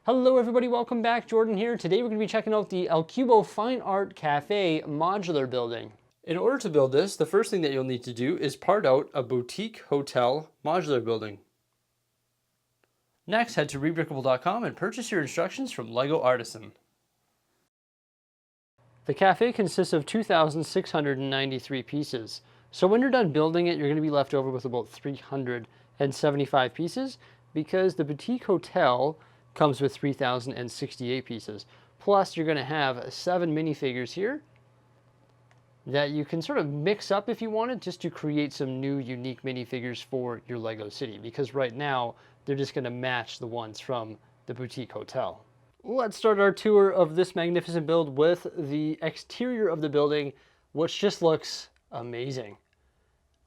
Hello everybody, welcome back. Jordan here. Today we're going to be checking out the Cubo Fine Art Cafe modular building. In order to build this, the first thing that you'll need to do is part out a boutique hotel modular building. Next, head to rebrickable.com and purchase your instructions from Lego Artisan. The cafe consists of 2,693 pieces. So when you're done building it, you're going to be left over with about 375 pieces because the boutique hotel comes with 3,068 pieces. Plus, you're going to have 7 minifigures here that you can sort of mix up if you wanted, just to create some new unique minifigures for your Lego city, because right now they're just going to match the ones from the boutique hotel. Let's start our tour of this magnificent build with the exterior of the building, which just looks amazing.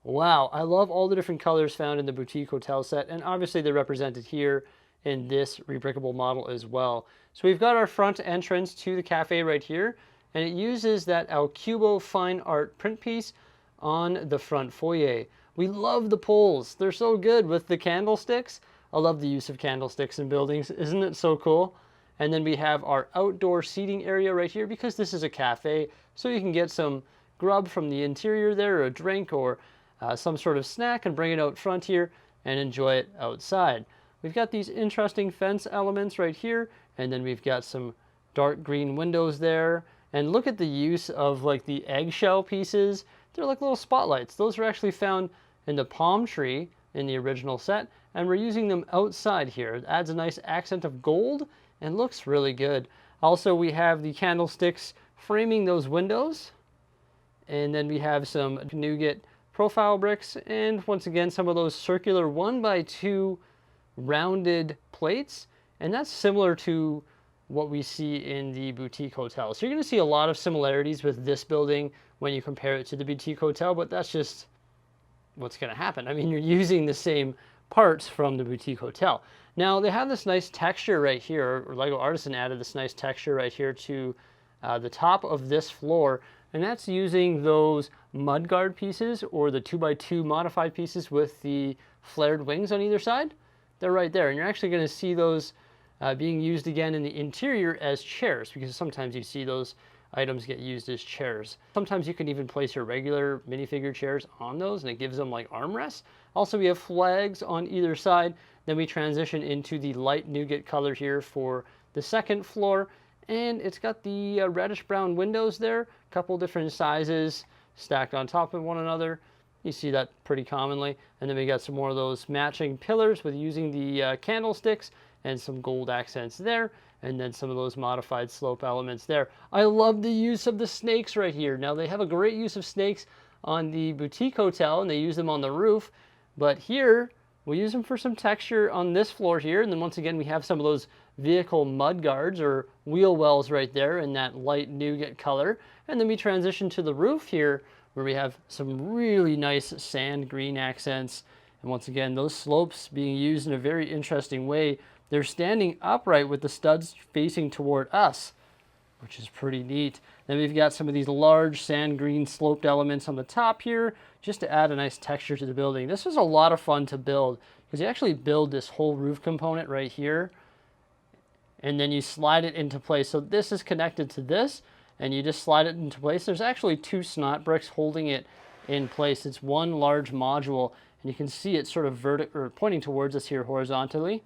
Wow, I love all the different colors found in the boutique hotel set, and obviously they're represented here in this rebrickable model as well. So we've got our front entrance to the cafe right here, and it uses that Cubo Fine Art print piece on the front foyer. We love the poles. They're so good with the candlesticks. I love the use of candlesticks in buildings. Isn't it so cool? And then we have our outdoor seating area right here, because this is a cafe, so you can get some grub from the interior there, or a drink, or some sort of snack, and bring it out front here and enjoy it outside. We've got these interesting fence elements right here, and then we've got some dark green windows there. And look at the use of like the eggshell pieces. They're like little spotlights. Those are actually found in the palm tree in the original set, and we're using them outside here. It adds a nice accent of gold and looks really good. Also, we have the candlesticks framing those windows, and then we have some nougat profile bricks, and once again some of those circular 1x2 rounded plates, and that's similar to what we see in the boutique hotel. So you're going to see a lot of similarities with this building when you compare it to the boutique hotel, but that's just what's going to happen. I mean, you're using the same parts from the boutique hotel. Now they have this nice texture right here, or Lego Artisan added this nice texture right here to the top of this floor, and that's using those mudguard pieces, or the 2x2 modified pieces with the flared wings on either side. They're right there, and you're actually going to see those being used again in the interior as chairs, because sometimes you see those items get used as chairs. Sometimes you can even place your regular minifigure chairs on those, and it gives them like armrests. Also, we have flags on either side. Then we transition into the light nougat color here for the second floor, and it's got the reddish brown windows there, a couple different sizes stacked on top of one another. You see that pretty commonly. And then we got some more of those matching pillars with using the candlesticks and some gold accents there, and then some of those modified slope elements there. I love the use of the snakes right here. Now they have a great use of snakes on the boutique hotel, and they use them on the roof, but here we use them for some texture on this floor here. And then once again we have some of those vehicle mud guards or wheel wells right there in that light nougat color. And then we transition to the roof here, where we have some really nice sand green accents. And once again, those slopes being used in a very interesting way. They're standing upright with the studs facing toward us, which is pretty neat. Then we've got some of these large sand green sloped elements on the top here, just to add a nice texture to the building. This was a lot of fun to build, because you actually build this whole roof component right here, and then you slide it into place. So this is connected to this, and you just slide it into place. There's actually 2 snot bricks holding it in place. It's one large module, and you can see it sort of pointing towards us here horizontally.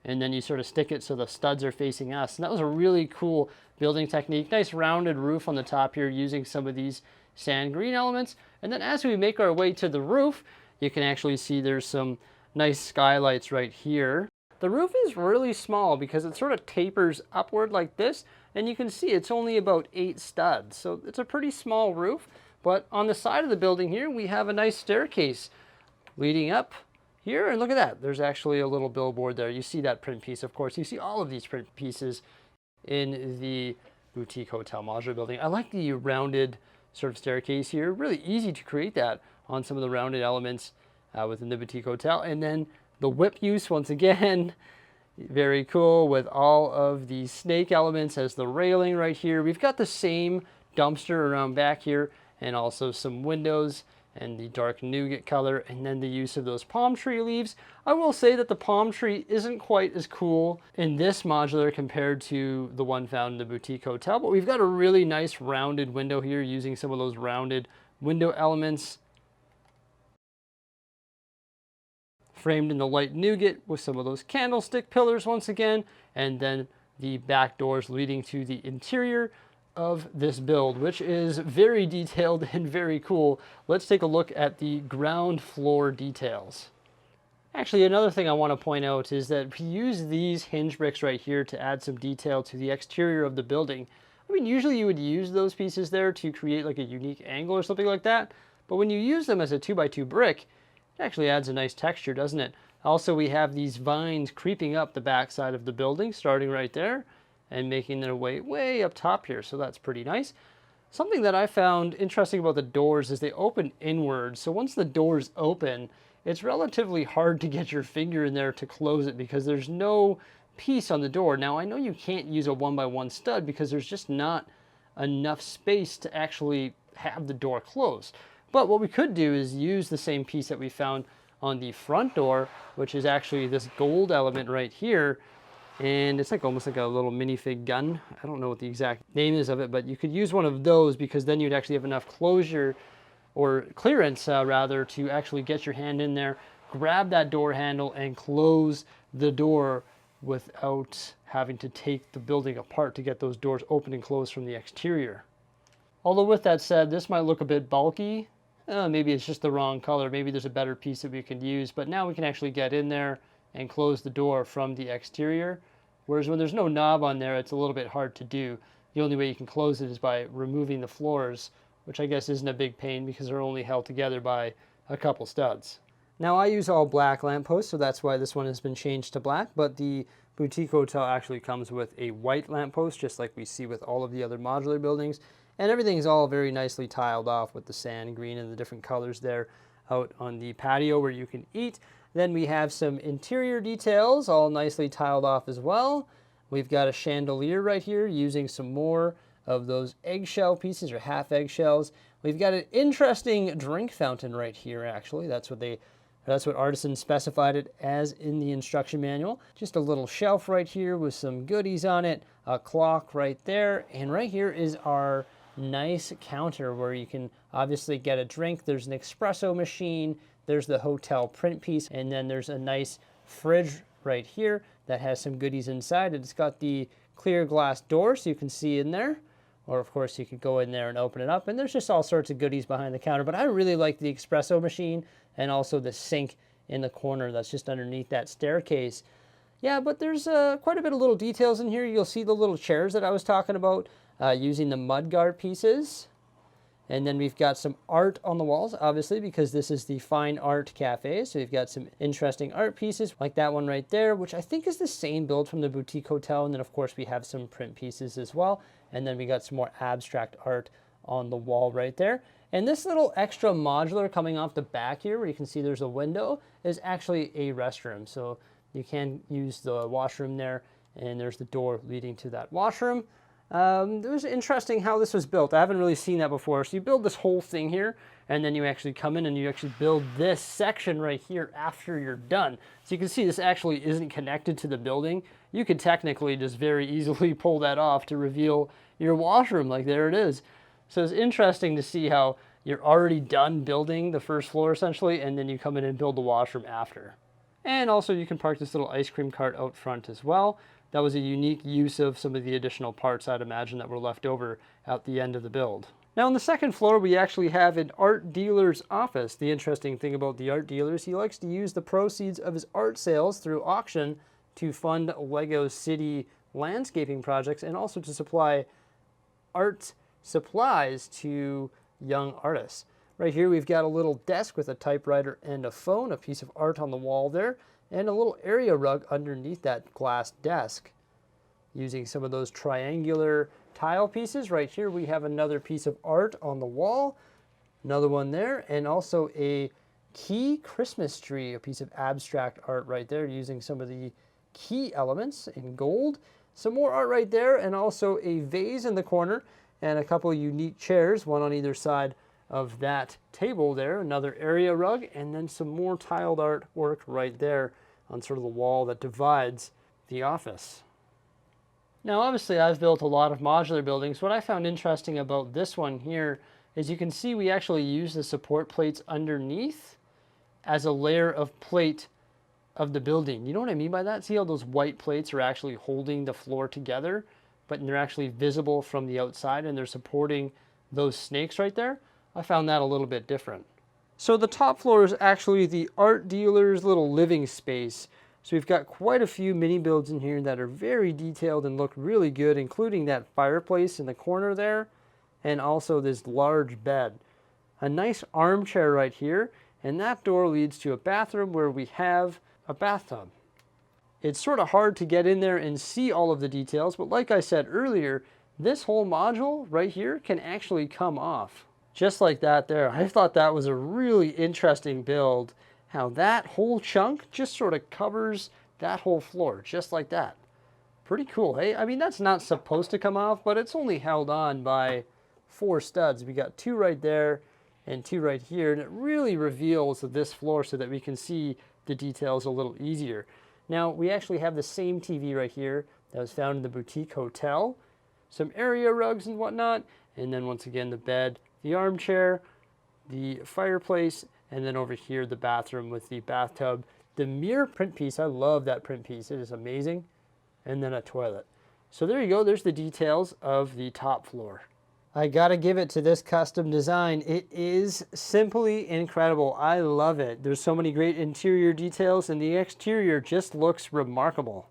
And then you sort of stick it so the studs are facing us. And that was a really cool building technique. Nice rounded roof on the top here using some of these sand green elements. And then as we make our way to the roof, you can actually see there's some nice skylights right here. The roof is really small because it sort of tapers upward like this, and you can see it's only about 8 studs. So it's a pretty small roof, but on the side of the building here, we have a nice staircase leading up here, and look at that. There's actually a little billboard there. You see that print piece, of course. You see all of these print pieces in the boutique hotel modular building. I like the rounded sort of staircase here. Really easy to create that on some of the rounded elements within the boutique hotel. And then the whip use, once again, very cool, with all of the snake elements as the railing right here. We've got the same dumpster around back here, and also some windows and the dark nougat color, and then the use of those palm tree leaves. I will say that the palm tree isn't quite as cool in this modular compared to the one found in the boutique hotel, but we've got a really nice rounded window here using some of those rounded window elements framed in the light nougat with some of those candlestick pillars once again, and then the back doors leading to the interior of this build, which is very detailed and very cool. Let's take a look at the ground floor details. Actually, another thing I want to point out is that we use these hinge bricks right here to add some detail to the exterior of the building. I mean, usually you would use those pieces there to create like a unique angle or something like that, but when you use them as a 2x2 brick, it actually adds a nice texture, doesn't it? Also, we have these vines creeping up the back side of the building, starting right there, and making their way way up top here, so that's pretty nice. Something that I found interesting about the doors is they open inwards, so once the doors open, it's relatively hard to get your finger in there to close it because there's no piece on the door. Now, I know you can't use a 1x1 stud because there's just not enough space to actually have the door closed. But what we could do is use the same piece that we found on the front door, which is actually this gold element right here. And it's like almost like a little minifig gun. I don't know what the exact name is of it, but you could use one of those because then you'd actually have enough closure or clearance rather to actually get your hand in there, grab that door handle and close the door without having to take the building apart to get those doors open and closed from the exterior. Although with that said, this might look a bit bulky. Maybe it's just the wrong color. Maybe there's a better piece that we could use, but now we can actually get in there and close the door from the exterior. Whereas when there's no knob on there, it's a little bit hard to do. The only way you can close it is by removing the floors, which I guess isn't a big pain because they're only held together by a couple studs. Now I use all black lampposts, so that's why this one has been changed to black, but the boutique hotel actually comes with a white lamppost, just like we see with all of the other modular buildings. And everything's all very nicely tiled off with the sand green and the different colors there out on the patio where you can eat. Then we have some interior details all nicely tiled off as well. We've got a chandelier right here using some more of those eggshell pieces or half eggshells. We've got an interesting drink fountain right here actually. That's what Artisan specified it as in the instruction manual. Just a little shelf right here with some goodies on it, a clock right there, and right here is our nice counter where you can obviously get a drink. There's an espresso machine, there's the hotel print piece, and then there's a nice fridge right here that has some goodies inside. It's got the clear glass door so you can see in there, or of course you could go in there and open it up, and there's just all sorts of goodies behind the counter. But I really like the espresso machine and also the sink in the corner that's just underneath that staircase. Yeah, but there's quite a bit of little details in here. You'll see the little chairs that I was talking about using the mudguard pieces. And then we've got some art on the walls, obviously, because this is the Fine Art Cafe. So we've got some interesting art pieces like that one right there, which I think is the same build from the boutique hotel. And then, of course, we have some print pieces as well. And then we got some more abstract art on the wall right there. And this little extra modular coming off the back here, where you can see there's a window, is actually a restroom. So you can use the washroom there, and there's the door leading to that washroom. It was interesting how this was built. I haven't really seen that before. So you build this whole thing here, and then you actually come in and you actually build this section right here after you're done. So you can see this actually isn't connected to the building. You could technically just very easily pull that off to reveal your washroom. Like there it is. So it's interesting to see how you're already done building the first floor essentially, and then you come in and build the washroom after. And also you can park this little ice cream cart out front as well. That was a unique use of some of the additional parts I'd imagine that were left over at the end of the build. Now on the second floor we actually have an art dealer's office. The interesting thing about the art dealer is he likes to use the proceeds of his art sales through auction to fund Lego City landscaping projects and also to supply art supplies to young artists. Right here we've got a little desk with a typewriter and a phone, a piece of art on the wall there, and a little area rug underneath that glass desk. Using some of those triangular tile pieces, right here we have another piece of art on the wall, another one there, and also a key Christmas tree, a piece of abstract art right there using some of the key elements in gold. Some more art right there, and also a vase in the corner, and a couple of unique chairs, one on either side of that table there, another area rug, and then some more tiled artwork right there on sort of the wall that divides the office. Now, obviously, I've built a lot of modular buildings. What I found interesting about this one here is you can see we actually use the support plates underneath as a layer of plate of the building. You know what I mean by that? See how those white plates are actually holding the floor together, but they're actually visible from the outside and they're supporting those snakes right there? I found that a little bit different. So the top floor is actually the art dealer's little living space. So we've got quite a few mini builds in here that are very detailed and look really good, including that fireplace in the corner there, and also this large bed. A nice armchair right here, and that door leads to a bathroom where we have a bathtub. It's sort of hard to get in there and see all of the details, but like I said earlier, this whole module right here can actually come off. Just like that there. I thought that was a really interesting build, how that whole chunk just sort of covers that whole floor, just like that. Pretty cool, hey? I mean, that's not supposed to come off, but it's only held on by 4 studs. We got 2 right there and 2 right here, and it really reveals this floor so that we can see the details a little easier. Now, we actually have the same TV right here that was found in the boutique hotel, some area rugs and whatnot, and then once again the bed, the armchair, the fireplace, and then over here the bathroom with the bathtub. The mirror print piece, I love that print piece, it is amazing, and then a toilet. So there you go, there's the details of the top floor. I gotta give it to this custom design. It is simply incredible. I love it. There's so many great interior details and the exterior just looks remarkable.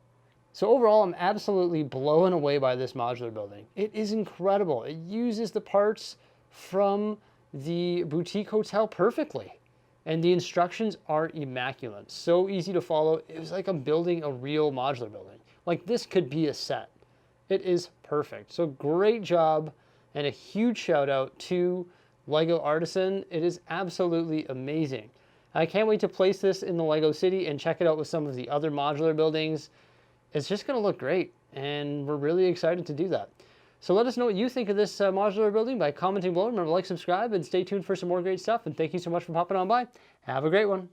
So overall, I'm absolutely blown away by this modular building. It is incredible. It uses the parts from the boutique hotel perfectly. And the instructions are immaculate. So easy to follow. It was like I'm building a real modular building. Like this could be a set. It is perfect. So great job. And a huge shout out to Lego Artisan. It is absolutely amazing. I can't wait to place this in the Lego City and check it out with some of the other modular buildings. It's just gonna look great and we're really excited to do that. So let us know what you think of this modular building by commenting below. Remember to like, subscribe, and stay tuned for some more great stuff. And thank you so much for popping on by. Have a great one.